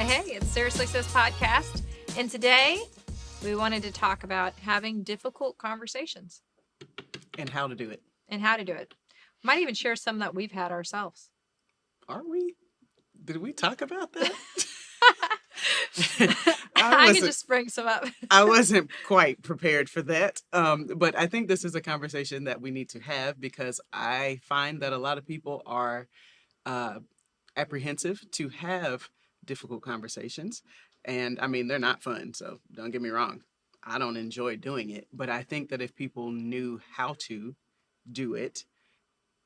Hey, it's Seriously Sis podcast. And today we wanted to talk about having difficult conversations And how to do it. and how to do it. Might even share some that we've had ourselves. Are we? Did we talk about that? I can just bring some up. I wasn't quite prepared for that. But I think this is a conversation that we need to have because I find that a lot of people are apprehensive to have difficult conversations. And I mean, they're not fun. So don't get me wrong. I don't enjoy doing it. But I think that if people knew how to do it,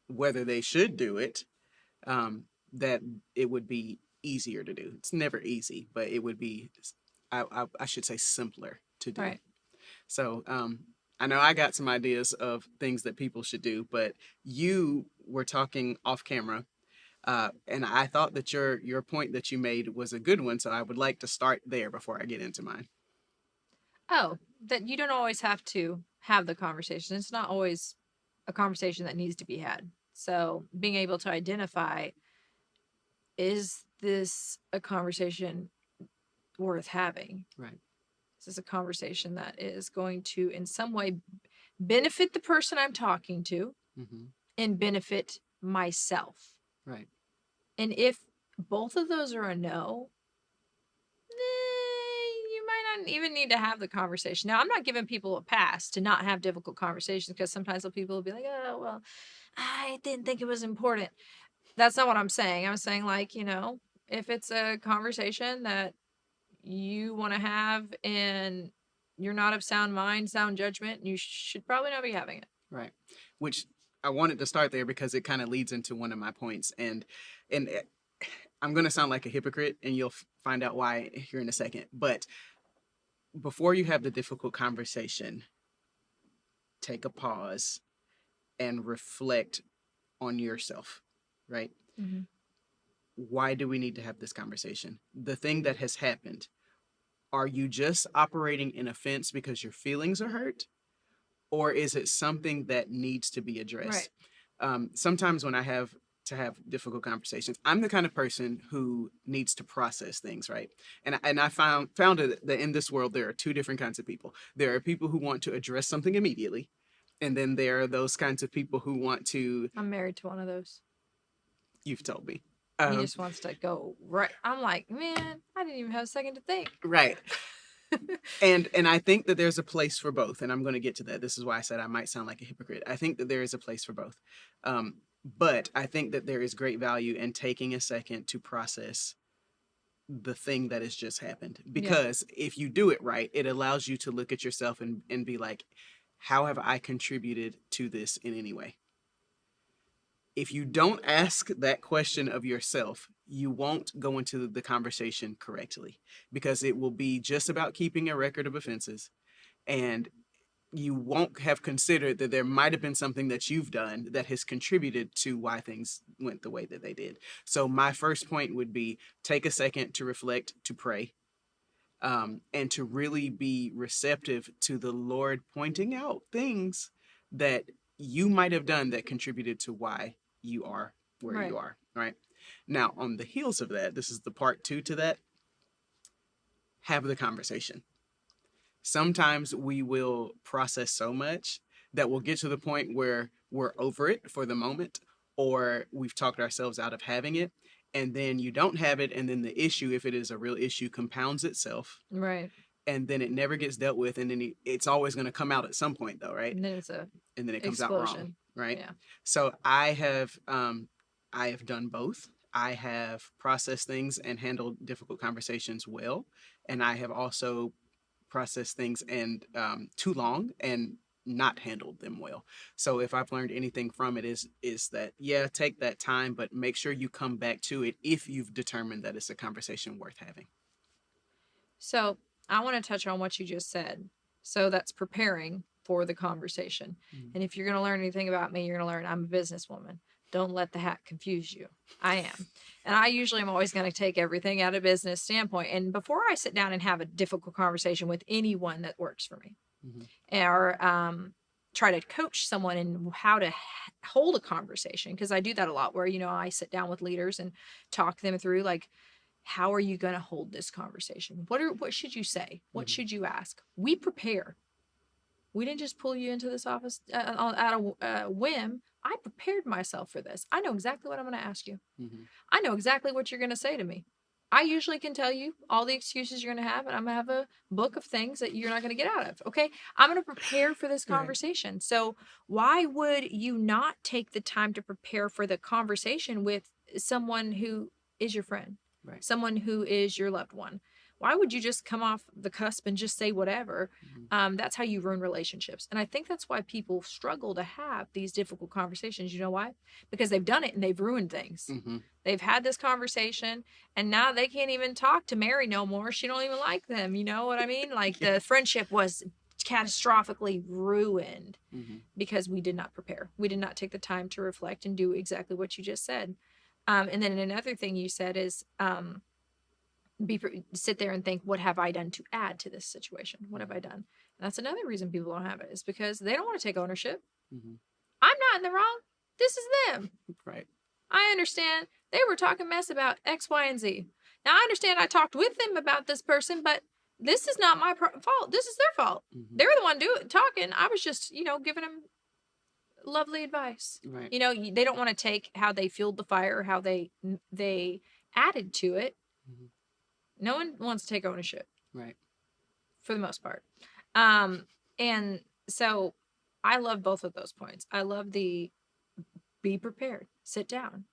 whether they should do it, that it would be easier to do. It's never easy, but it would be, I should say, simpler to do. Right. So I know I got some ideas of things that people should do, but you were talking off camera, and I thought that your point that you made was a good one. So I would like to start there before I get into mine. Oh, that you don't always have to have the conversation. It's not always a conversation that needs to be had. So being able to identify, is this a conversation worth having? Right. Is this a conversation that is going to, in some way, benefit the person I'm talking to Mm-hmm. and benefit myself? Right. And if both of those are a no, you might not even need to have the conversation. Now, I'm not giving people a pass to not have difficult conversations because sometimes people will be like, oh, well, I didn't think it was important. That's not what I'm saying. I'm saying, like, if it's a conversation that you want to have and you're not of sound mind, sound judgment, you should probably not be having it. Right. Which I wanted to start there because it kind of leads into one of my points. And I'm going to sound like a hypocrite, and you'll find out why here in a second. But before you have the difficult conversation, take a pause and reflect on yourself, right? Mm-hmm. Why do we need to have this conversation? The thing that has happened, are you just operating in offense because your feelings are hurt? Or is it something that needs to be addressed? Right. Sometimes when I have to have difficult conversations, I'm the kind of person who needs to process things, right? And I found that in this world, there are two different kinds of people. There are people who want to address something immediately. And then there are those kinds of people who want to... I'm married to one of those. You've told me. He just wants to go right. I'm like, man, I didn't even have a second to think. Right. And I think that there's a place for both. And I'm going to get to that. This is why I said I might sound like a hypocrite. I think that there is a place for both. But I think that there is great value in taking a second to process the thing that has just happened. Because if you do it right, it allows you to look at yourself and be like, how have I contributed to this in any way? If you don't ask that question of yourself, you won't go into the conversation correctly, because it will be just about keeping a record of offenses, and you won't have considered that there might have been something that you've done that has contributed to why things went the way that they did. So my first point would be, take a second to reflect, to pray, and to really be receptive to the Lord pointing out things that you might have done that contributed to why you are where you are, right? Now, on the heels of that, this is the part 2 to that. Have the conversation. Sometimes we will process so much that we'll get to the point where we're over it for the moment, or we've talked ourselves out of having it, and then you don't have it, and then the issue, if it is a real issue, compounds itself. Right. And then it never gets dealt with, and then it's always going to come out at some point, though, right? And then it comes explosion. out wrong, right? Yeah. So I have done both. I have processed things and handled difficult conversations well, and I have also processed things and too long and not handled them well. So if I've learned anything from it is that, take that time, but make sure you come back to it if you've determined that it's a conversation worth having. So I want to touch on what you just said. So that's preparing for the conversation. Mm-hmm. And if you're going to learn anything about me, you're going to learn I'm a businesswoman. Don't let the hat confuse you. I am. And I usually am always going to take everything out of business standpoint. And before I sit down and have a difficult conversation with anyone that works for me, mm-hmm. or try to coach someone in how to hold a conversation, because I do that a lot where, I sit down with leaders and talk them through, like, how are you going to hold this conversation? What should you say? What Mhm. should you ask? We prepare. We didn't just pull you into this office out of whim. I prepared myself for this. I know exactly what I'm going to ask you. Mhm. I know exactly what you're going to say to me. I usually can tell you all the excuses you're going to have, and I'm going to have a book of things that you're not going to get out of. Okay. I'm going to prepare for this Right. conversation. So, why would you not take the time to prepare for the conversation with someone who is your friend, Right. someone who is your loved one? Why would you just come off the cusp and just say whatever? Mhm. That's how you ruin relationships. And I think that's why people struggle to have these difficult conversations. You know why? Because they've done it and they've ruined things. Mhm. They've had this conversation and now they can't even talk to Mary no more. She don't even like them. You know what I mean? Like Yeah. the friendship was catastrophically ruined Mhm. because we did not prepare. We did not take the time to reflect and do exactly what you just said. And then another thing you said is sit there and think, what have I done to add to this situation? What have I done? And that's another reason people don't have it, is because they don't want to take ownership. Mhm. I'm not in the wrong. This is them. Right. I understand they were talking mess about X, Y, and Z. Now I understand I talked with them about this person, but this is not my fault. This is their fault. Mhm. They were the one talking. I was just, giving them lovely advice. Right. They don't want to take how they fueled the fire, how they added to it. Mhm. No one wants to take ownership Right. for the most part. And so I love both of those points. I love the be prepared, sit down,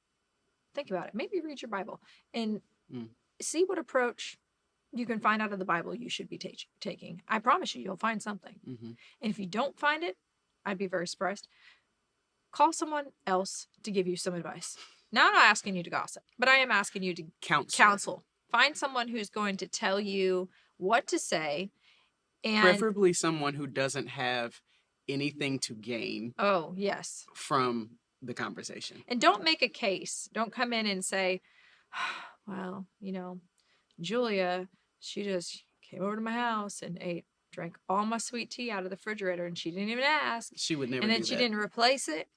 think about it, maybe read your Bible and Mm. see what approach you can find out of the Bible you should be taking. I promise you, you'll find something. Mhm. And if you don't find it, I'd be very surprised. Call someone else to give you some advice. Now, I'm not asking you to gossip, but I am asking you to counsel. Find someone who's going to tell you what to say. And Preferably someone who doesn't have anything to gain oh, yes. from the conversation. And don't make a case. Don't come in and say, well, Julia, she just came over to my house and drank all my sweet tea out of the refrigerator and she didn't even ask. She would never And then do she that. didn't replace it.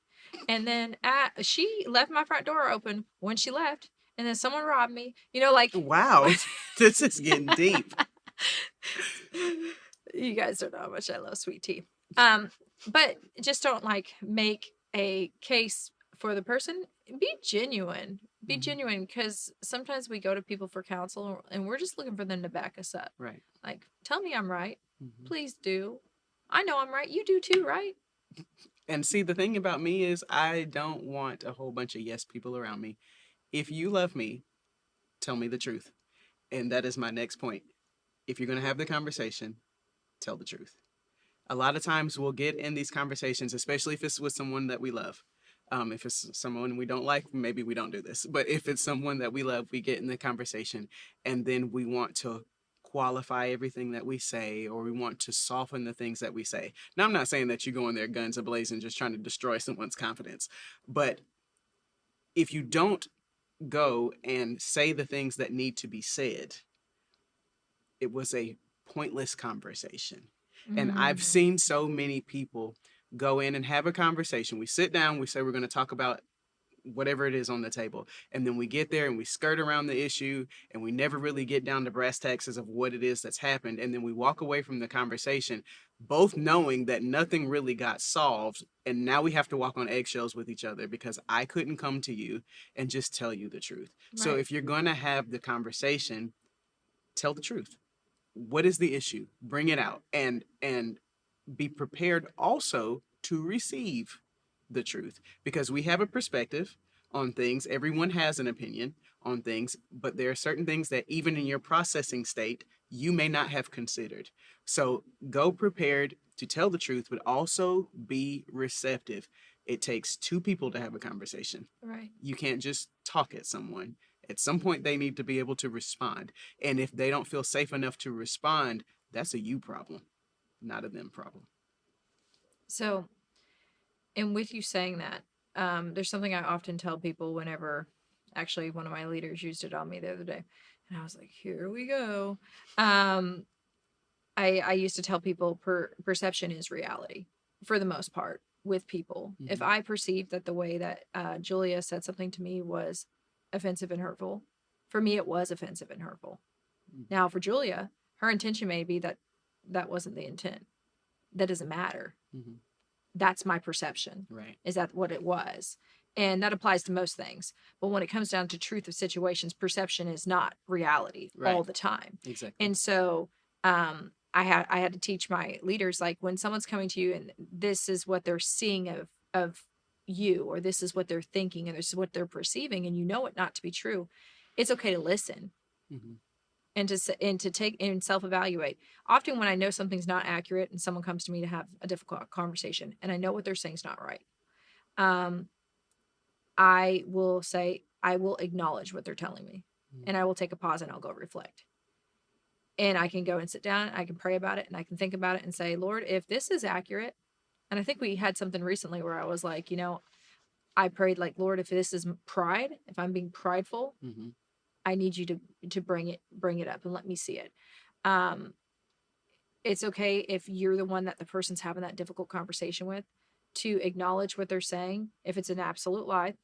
And then she left my front door open when she left. And then someone robbed me. Wow, this is getting deep. You guys don't know how much I love sweet tea. But just don't make a case for the person. Be genuine. Be Mhm. genuine, because sometimes we go to people for counsel and we're just looking for them to back us up. Right. Like, tell me I'm right. Mhm. Please do. I know I'm right. You do too, right? And see, the thing about me is I don't want a whole bunch of yes people around me. If you love me, tell me the truth. And that is my next point. If you're going to have the conversation, tell the truth. A lot of times we'll get in these conversations, especially if it's with someone that we love. If it's someone we don't like, maybe we don't do this. But if it's someone that we love, we get in the conversation and then we want to qualify everything that we say, or we want to soften the things that we say. Now, I'm not saying that you go in there guns a-blazing just trying to destroy someone's confidence. But if you don't go and say the things that need to be said, it was a pointless conversation. And I've seen so many people go in and have a conversation. We sit down, we say we're going to talk about whatever it is on the table. And then we get there and we skirt around the issue and we never really get down to brass tacks of what it is that's happened. And then we walk away from the conversation, both knowing that nothing really got solved. And now we have to walk on eggshells with each other because I couldn't come to you and just tell you the truth. Right. So if you're going to have the conversation, tell the truth. What is the issue? Bring it out and be prepared also to receive the truth, because we have a perspective on things. Everyone has an opinion on things, but there are certain things that even in your processing state, you may not have considered. So go prepared to tell the truth, but also be receptive. It takes two people to have a conversation. Right. You can't just talk at someone. At some point, they need to be able to respond. And if they don't feel safe enough to respond, that's a you problem, not a them problem. So, and with you saying that, there's something I often tell people whenever, actually, one of my leaders used it on me the other day. And I was like, here we go. I used to tell people perception is reality for the most part with people. Mm-hmm. If I perceived that the way that Julia said something to me was offensive and hurtful, For me, it was offensive and hurtful. Mm-hmm. Now, for Julia, her intention may be that that wasn't the intent. That doesn't matter. Mm-hmm. That's my perception. Right. Is that what it was? And that applies to most things. But when it comes down to truth of situations, perception is not reality Right. all the time. Exactly. And so I had to teach my leaders, like, when someone's coming to you and this is what they're seeing of you, or this is what they're thinking, or this is what they're perceiving, and you know it not to be true, it's okay to listen. Mm-hmm. And to take and self-evaluate. Often when I know something's not accurate and someone comes to me to have a difficult conversation and I know what they're saying is not right, I will say, I will acknowledge what they're telling me, and I will take a pause and I'll go reflect. And I can go and sit down, I can pray about it, and I can think about it and say, Lord, if this is accurate, and I think we had something recently where I was like, I prayed, like, Lord, if this is pride, if I'm being prideful, Mm-hmm. I need you to bring it up and let me see it. It's okay if you're the one that the person's having that difficult conversation with, to acknowledge what they're saying. If it's an absolute lie,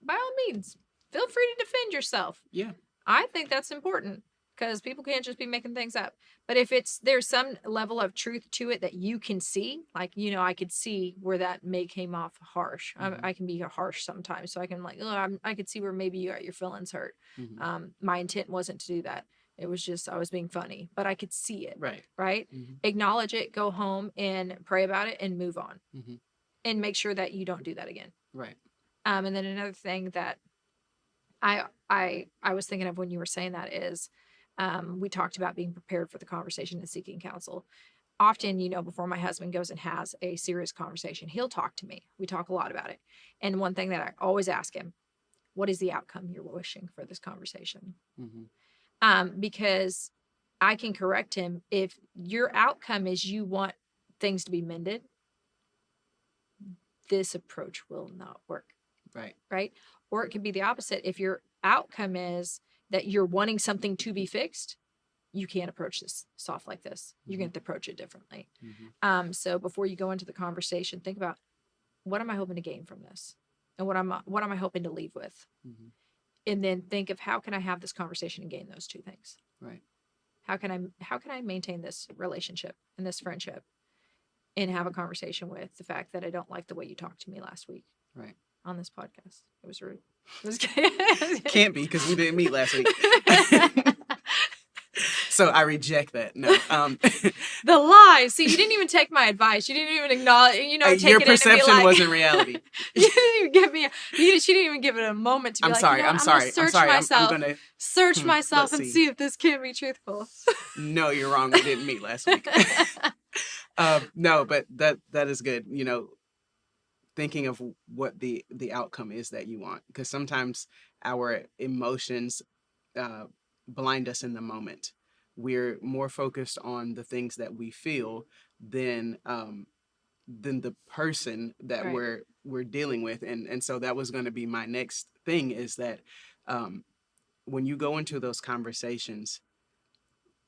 by all means, feel free to defend yourself. Yeah. I think that's important, because people can't just be making things up. But if there's some level of truth to it that you can see, like, I could see where that may came off harsh. Mm-hmm. I can be harsh sometimes, so I can, like, I could see where maybe you got your feelings hurt. Mm-hmm. My intent wasn't to do that. It was just, I was being funny, but I could see it. Right. Right. Mm-hmm. Acknowledge it, go home and pray about it and move on, Mm-hmm. and make sure that you don't do that again. Right. And then another thing that I was thinking of when you were saying that is, we talked about being prepared for the conversation and seeking counsel. Often, before my husband goes and has a serious conversation, he'll talk to me. We talk a lot about it. And one thing that I always ask him, what is the outcome you're wishing for this conversation? Because I can correct him. If your outcome is you want things to be mended, this approach will not work. Right. Right. Or it could be the opposite. If your outcome is that you're wanting something to be fixed, you can't approach this soft like this. You're going to approach it differently. So before you go into the conversation, think about, what am I hoping to gain from this? And what am I hoping to leave with? And then think of, how can I have this conversation and gain those two things? Right. How can I maintain this relationship and this friendship, and have a conversation with the fact that I don't like the way you talked to me last week. Right. On this podcast. It was rude. Can't be, because we didn't meet last week. So I reject that. No. The lie. See, you didn't even take my advice. You didn't even acknowledge. Take your it in perception and be like, wasn't reality. You didn't even give me. She didn't even give it a moment to be I'm like. sorry. I'm sorry. Search I'm sorry. myself. I'm gonna search myself and see. see if this can be truthful. No, you're wrong. We didn't meet last week. No, but that is good. Thinking of what the outcome is that you want, because sometimes our emotions blind us in the moment. We're more focused on the things that we feel than the person that Right. we're dealing with, and so that was going to be my next thing, is that when you go into those conversations,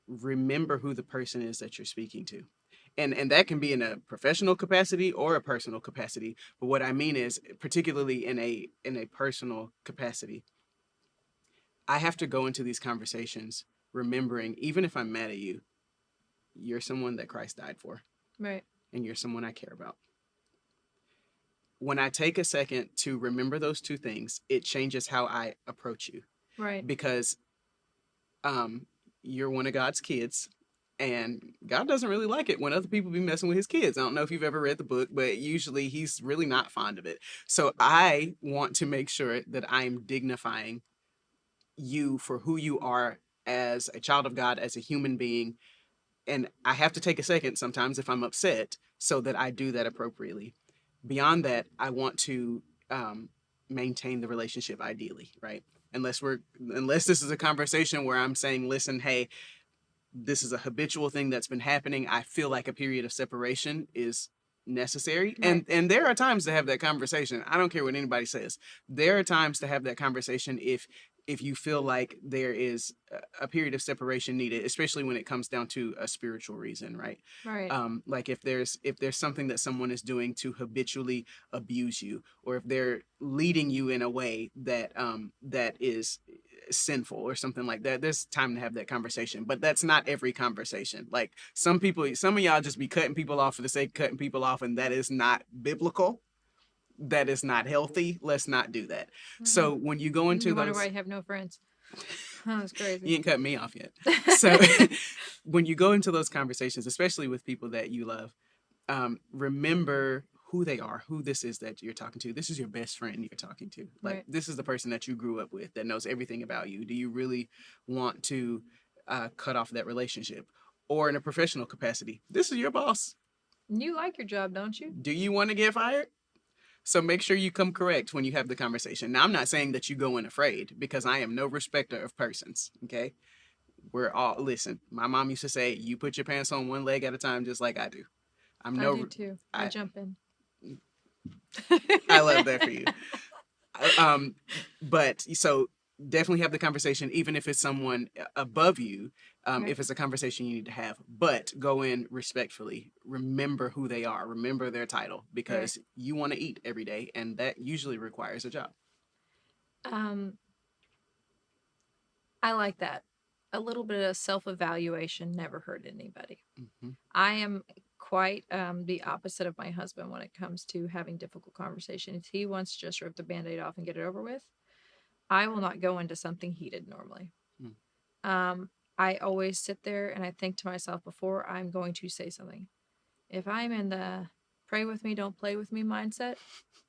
remember who the person is that you're speaking to. And that can be in a professional capacity or a personal capacity. But what I mean is, particularly in a personal capacity, I have to go into these conversations remembering, even if I'm mad at you, you're someone that Christ died for. Right. And you're someone I care about. When I take a second to remember those two things, it changes how I approach you. Right. Because you're one of God's kids. And God doesn't really like it when other people be messing with his kids. I don't know if you've ever read the book, but usually he's really not fond of it. So I want to make sure that I'm dignifying you for who you are as a child of God, as a human being. And I have to take a second sometimes if I'm upset, so that I do that appropriately. Beyond that, I want to maintain the relationship ideally, right? Unless this is a conversation where I'm saying, listen, hey, this is a habitual thing that's been happening. I feel like a period of separation is necessary. Right. And there are times to have that conversation. I don't care what anybody says. There are times to have that conversation if you feel like there is a period of separation needed, especially when it comes down to a spiritual reason, right? Right. Like if there's something that someone is doing to habitually abuse you, or if they're leading you in a way that is sinful or something like that, there's time to have that conversation. But that's not every conversation. Like some of y'all just be cutting people off for the sake of cutting people off, and that is not biblical. That is not healthy. Let's not do that. So when you go into You wonder those, why you have no friends. That's crazy. you ain't cut me off yet. So when you go into those conversations, especially with people that you love, remember who they are, who this is that you're talking to. This is your best friend you're talking to. Like, Right. this is the person that you grew up with that knows everything about you. Do you really want to cut off that relationship? Or in a professional capacity, this is your boss. You like your job, don't you? Do you want to get fired? So make sure you come correct when you have the conversation. Now, I'm not saying that you go in afraid, because I am no respecter of persons, okay? We're all, listen, my mom used to say, you put your pants on one leg at a time, just like I do. I do too. I jump in. I love that for you. But so definitely have the conversation, even if it's someone above you, Right. if it's a conversation you need to have, but go in respectfully. Remember who they are. Remember their title, because you want to eat every day, and that usually requires a job. I like that. A little bit of self-evaluation never hurt anybody. Mm-hmm. I am quite the opposite of my husband when it comes to having difficult conversations. He wants to just rip the Band-Aid off and get it over with. I will not go into something heated normally. I always sit there and I think to myself before I'm going to say something. If I'm in the pray with me, don't play with me mindset,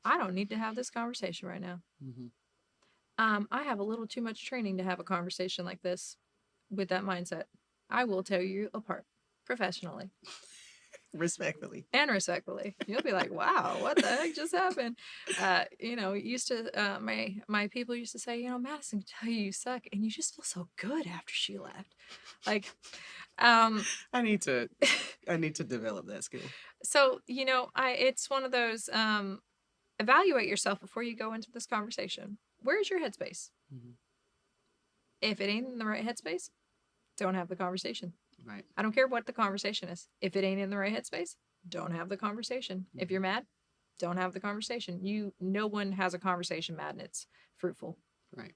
I don't need to have this conversation right now. Mm-hmm. I have a little too much training to have a conversation like this with that mindset. I will tear you apart professionally. Respectfully. And respectfully. You'll be like, wow, what the heck just happened? Used to, my people used to say, Madison can tell you suck, and you just feel so good after she left. Like, I need to develop that skill. So, it's one of those, evaluate yourself before you go into this conversation. Where's your headspace? Mm-hmm. If it ain't in the right headspace, don't have the conversation. Right. I don't care what the conversation is. If it ain't in the right headspace, don't have the conversation. Mm-hmm. If you're mad, don't have the conversation. No one has a conversation mad and it's fruitful. Right.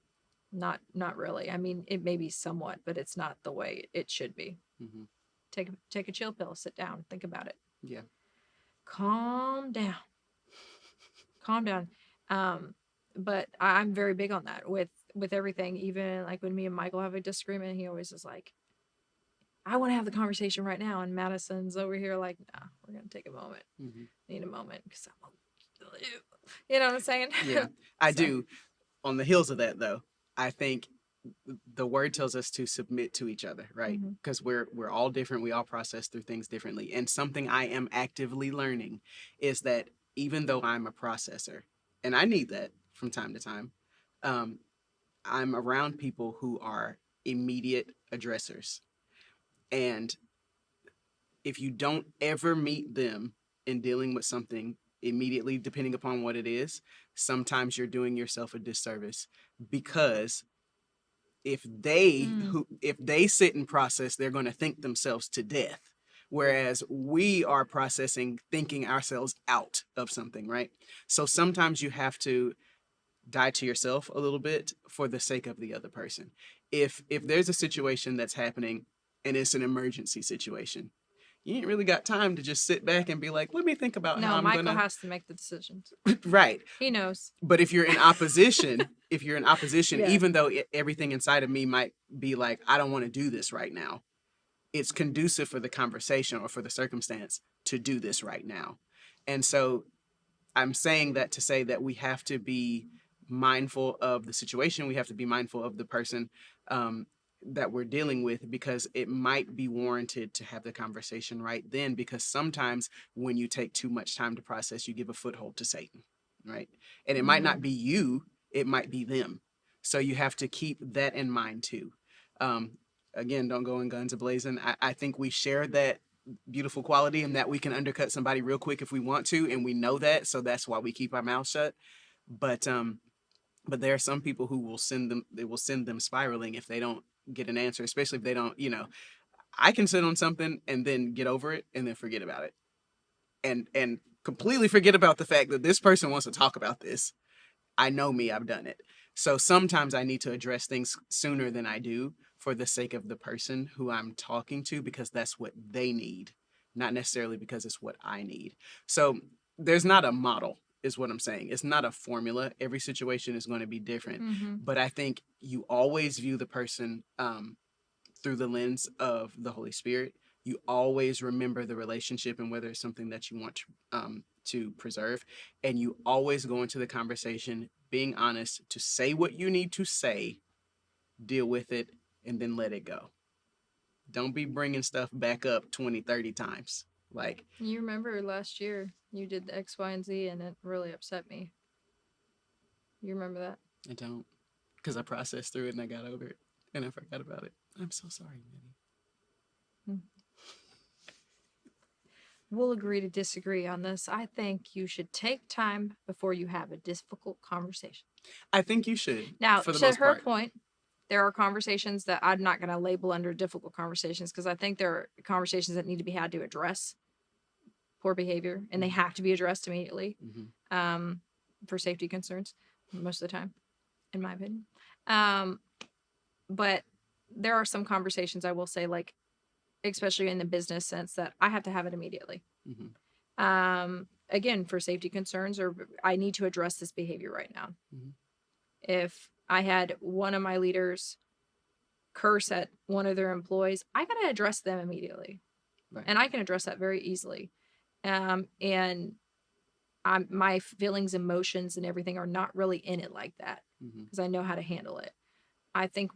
Not really. I mean, it may be somewhat, but it's not the way it should be. Mm-hmm. Take a chill pill, sit down, think about it. Yeah. Calm down. Calm down. But I'm very big on that with everything. Even like when me and Michael have a disagreement, he always is like, I want to have the conversation right now. And Madison's over here like, nah, we're going to take a moment. Mm-hmm. Need a moment because I'm going to kill you. You know what I'm saying? Yeah, I do. On the heels of that, though, I think the word tells us to submit to each other, right? Because mm-hmm. we're all different. We all process through things differently. And something I am actively learning is that even though I'm a processor, and I need that from time to time, I'm around people who are immediate addressers. And if you don't ever meet them in dealing with something immediately, depending upon what it is, sometimes you're doing yourself a disservice, because if they sit and process, they're going to think themselves to death. Whereas we are processing, thinking ourselves out of something, right? So sometimes you have to die to yourself a little bit for the sake of the other person. If there's a situation that's happening and it's an emergency situation, you ain't really got time to just sit back and be like, let me think about how I'm Michael has to make the decisions. Right. He knows. But if you're in opposition, yeah. Even though everything inside of me might be like, I don't want to do this right now, it's conducive for the conversation or for the circumstance to do this right now. And so I'm saying that to say that we have to be mindful of the situation. We have to be mindful of the person that we're dealing with, because it might be warranted to have the conversation right then, because sometimes when you take too much time to process, you give a foothold to Satan, right? And it might not be you, it might be them. So you have to keep that in mind too. Again, don't go in guns a-blazing. I think we share that beautiful quality and that we can undercut somebody real quick if we want to, and we know that, so that's why we keep our mouth shut. But there are some people who will send them spiraling if they don't get an answer, especially if they don't, I can sit on something and then get over it and then forget about it. And completely forget about the fact that this person wants to talk about this. I know me, I've done it. So sometimes I need to address things sooner than I do for the sake of the person who I'm talking to, because that's what they need, not necessarily because it's what I need. So there's not a model, is what I'm saying. It's not a formula. Every situation is going to be different. Mm-hmm. But I think you always view the person through the lens of the Holy Spirit. You always remember the relationship and whether it's something that you want to preserve. And you always go into the conversation being honest to say what you need to say, deal with it, and then let it go. Don't be bringing stuff back up 20, 30 times. Like, You remember last year you did the X, Y, and Z, and it really upset me. You remember that? I don't, because I processed through it and I got over it and I forgot about it. I'm so sorry, Minnie. We'll agree to disagree on this. I think you should take time before you have a difficult conversation. I think you should. Now, for the to most her part. point, there are conversations that I'm not going to label under difficult conversations because I think there are conversations that need to be had to address poor behavior, and they have to be addressed immediately for safety concerns most of the time, in my opinion. But there are some conversations I will say, like, especially in the business sense, that I have to have it immediately. Again, for safety concerns, or I need to address this behavior right now. If I had one of my leaders curse at one of their employees, I got to address them immediately. Right. And I can address that very easily. And my feelings, emotions, and everything are not really in it like that because I know how to handle it. I think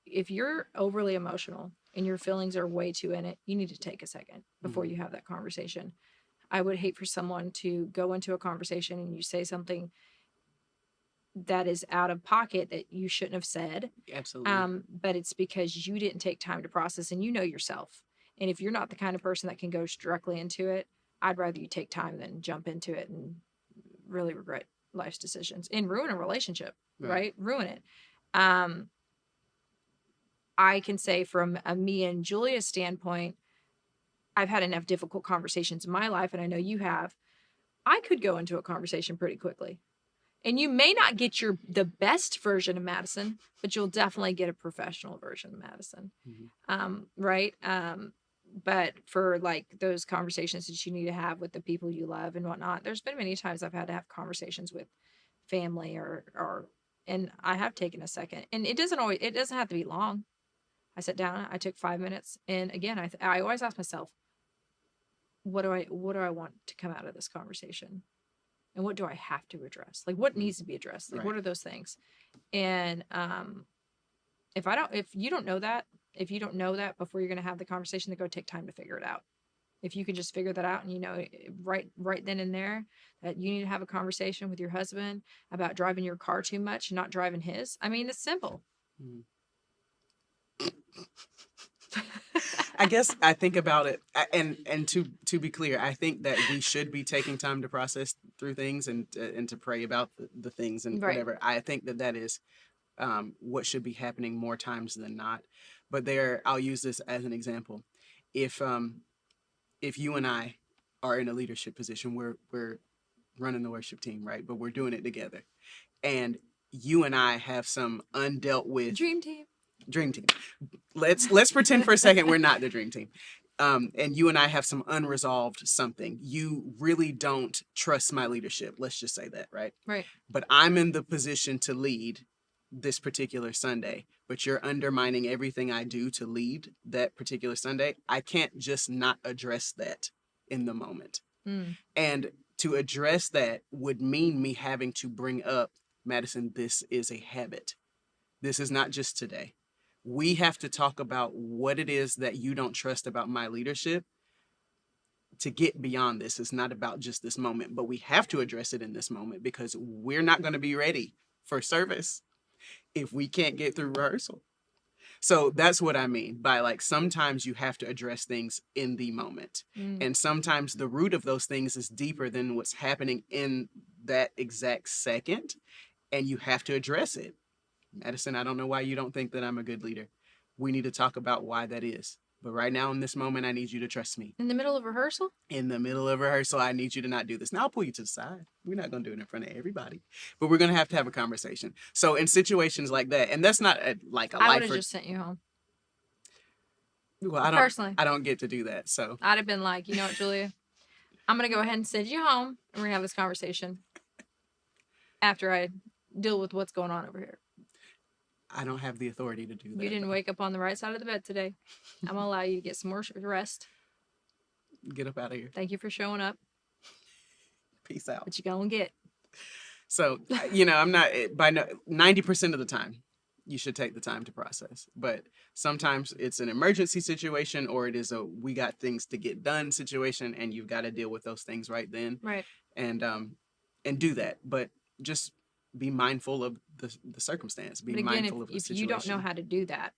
if you're overly emotional and your feelings are way too in it, you need to take a second before you have that conversation. I would hate for someone to go into a conversation and you say something that is out of pocket that you shouldn't have said. Absolutely. But it's because you didn't take time to process, and you know yourself. And if you're not the kind of person that can go directly into it, I'd rather you take time than jump into it and really regret life's decisions and ruin a relationship, right? Ruin it. I can say from a me and Julia's standpoint, I've had enough difficult conversations in my life, and I know you have. I could go into a conversation pretty quickly. And you may not get the best version of Madison, but you'll definitely get a professional version of Madison. Right? But for like those conversations that you need to have with the people you love and whatnot, there's been many times I've had to have conversations with family and I have taken a second. And it doesn't have to be long. I sat down, I took 5 minutes, and again, I always ask myself, what do I want to come out of this conversation? And what do I have to address? Like, what needs to be addressed? Like, what are those things? And if you don't know that before you're going to have the conversation, then go take time to figure it out. If you can just figure that out, and you know right then and there that you need to have a conversation with your husband about driving your car too much and not driving his. I mean, it's simple. I guess I think about it, and to be clear, I think that we should be taking time to process through things and to pray about the things and whatever. I think that is what should be happening more times than not. But I'll use this as an example. If you and I are in a leadership position, we're running the worship team, right? But we're doing it together, and you and I have some undealt with dream team. Let's pretend for a second we're not the dream team. And you and I have some unresolved something. You really don't trust my leadership. Let's just say that, right? Right. But I'm in the position to lead this particular Sunday, but you're undermining everything I do to lead that particular Sunday. I can't just not address that in the moment. And to address that would mean me having to bring up, Madison, this is a habit. This is not just today. We have to talk about what it is that you don't trust about my leadership to get beyond this. It's not about just this moment, but we have to address it in this moment because we're not going to be ready for service if we can't get through rehearsal. So that's what I mean by, like, sometimes you have to address things in the moment. And sometimes the root of those things is deeper than what's happening in that exact second. And you have to address it. Madison, I don't know why you don't think that I'm a good leader. We need to talk about why that is. But right now in this moment, I need you to trust me. In the middle of rehearsal? In the middle of rehearsal, I need you to not do this. Now I'll pull you to the side. We're not going to do it in front of everybody, but we're going to have a conversation. So in situations like that, and that's not like a I life would have or just sent you home. well, Personally. I don't get to do that. So I'd have been like, you know what, Julia? I'm going to go ahead and send you home, and we're going to have this conversation after I deal with what's going on over here. I don't have the authority to do that. You didn't wake up on the right side of the bed today. I'm going to allow you to get some more rest. Get up out of here. Thank you for showing up. Peace out. What you going to get? So, you know, I'm not, by 90% of the time, you should take the time to process. But sometimes it's an emergency situation, or it is a we got things to get done situation, and you've got to deal with those things right then. Right. And do that. But just be mindful of the circumstance. Be but again, mindful of the if situation. you don't know how to do that,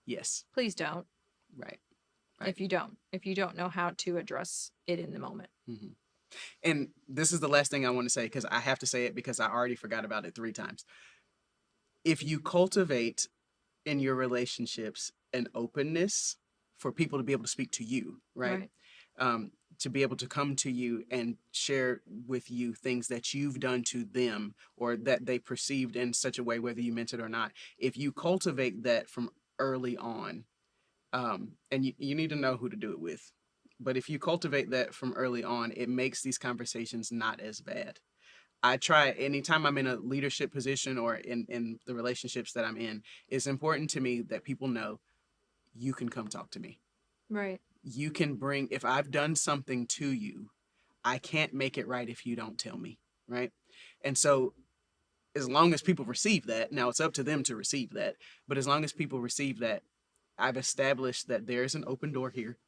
yes, please don't. Right. If you don't know how to address it in the moment. Mm-hmm. And this is the last thing I want to say, because I have to say it because I already forgot about it 3 times. If you cultivate in your relationships an openness for people to be able to speak to you, right? To be able to come to you and share with you things that you've done to them or that they perceived in such a way, whether you meant it or not. If you cultivate that from early on, and you need to know who to do it with. But if you cultivate that from early on, it makes these conversations not as bad. I try anytime I'm in a leadership position or in the relationships that I'm in, it's important to me that people know you can come talk to me. Right. You can bring, if I've done something to you, I can't make it right if you don't tell me. Right. And so as long as people receive that, now it's up to them to receive that. But as long as people receive that, I've established that there's an open door here.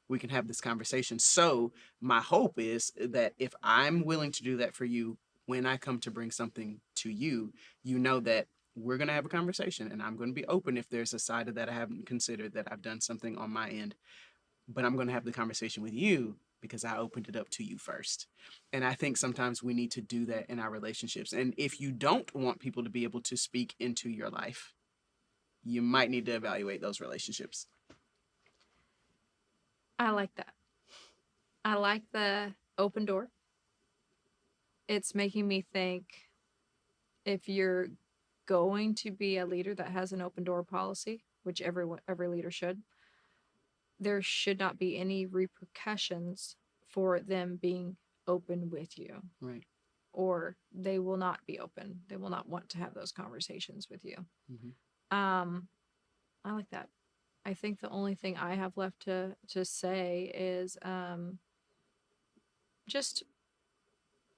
We can have this conversation. So my hope is that if I'm willing to do that for you, when I come to bring something to you, you know that we're going to have a conversation and I'm going to be open if there's a side of that I haven't considered that I've done something on my end. But I'm going to have the conversation with you because I opened it up to you first. And I think sometimes we need to do that in our relationships. And if you don't want people to be able to speak into your life, you might need to evaluate those relationships. I like that. I like the open door. It's making me think, if you're going to be a leader that has an open door policy, which every leader should, there should not be any repercussions for them being open with you. Right. Or they will not be open. They will not want to have those conversations with you. Mm-hmm. I like that. I think the only thing I have left to say is just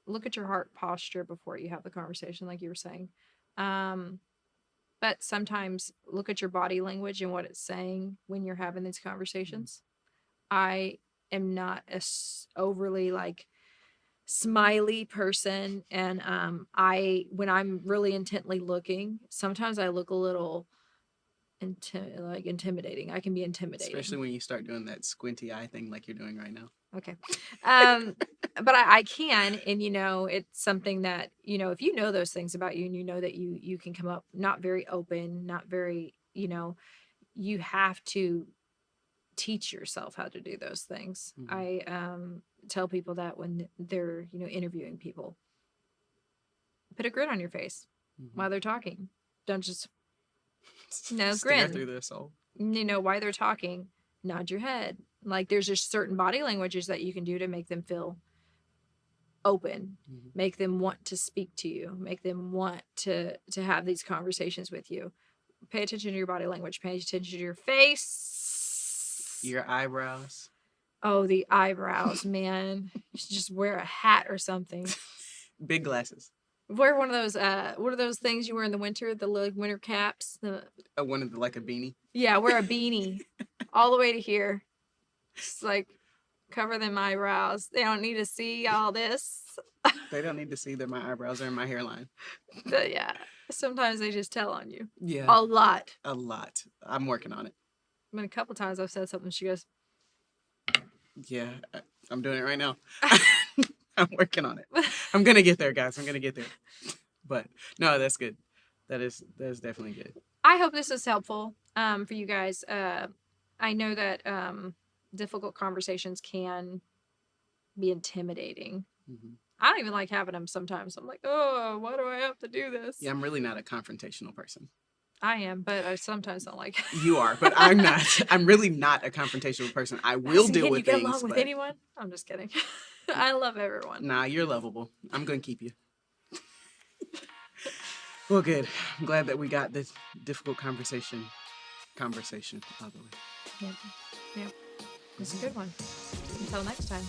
look at your heart posture before you have the conversation, like you were saying. But sometimes look at your body language and what it's saying when you're having these conversations. I am not a overly like smiley person, and when I'm really intently looking, sometimes I look a little intimidating. I can be intimidating, especially when you start doing that squinty eye thing like you're doing right now. Okay. But I can, and it's something that, if you know those things about you and you know that you can come up not very open, not very, you have to teach yourself how to do those things. Mm-hmm. I tell people that when they're, interviewing people, put a grin on your face while they're talking. Don't just grin through their soul. While they're talking, nod your head. Like, there's just certain body languages that you can do to make them feel open, make them want to speak to you, make them want to have these conversations with you. Pay attention to your body language. Pay attention to your face. Your eyebrows. Oh, the eyebrows, man. You should just wear a hat or something. Big glasses. Wear one of those, what are those things you wear in the winter? The little winter caps? One of the, like a beanie? Yeah, wear a beanie all the way to here. Just like cover them eyebrows. They don't need to see all this. They don't need to see that my eyebrows are in my hairline. But yeah, sometimes they just tell on you. Yeah. A lot. I'm working on it. I mean, a couple times I've said something, she goes, yeah, I'm doing it right now. I'm working on it. I'm going to get there, guys. I'm going to get there. But no, that's good. That is definitely good. I hope this is helpful for you guys. I know that difficult conversations can be intimidating. Mm-hmm. I don't even like having them sometimes. I'm like, oh, why do I have to do this? Yeah, I'm really not a confrontational person. I am, but I sometimes don't like it. You are, but I'm not. I'm really not a confrontational person. I will Madison, deal can with you get things, along with but anyone? I'm just kidding. I love everyone. nah, you're lovable. I'm gonna keep you. Well, good. I'm glad that we got this difficult conversation out of the way. Yep. Yep. It's a good one. Until next time.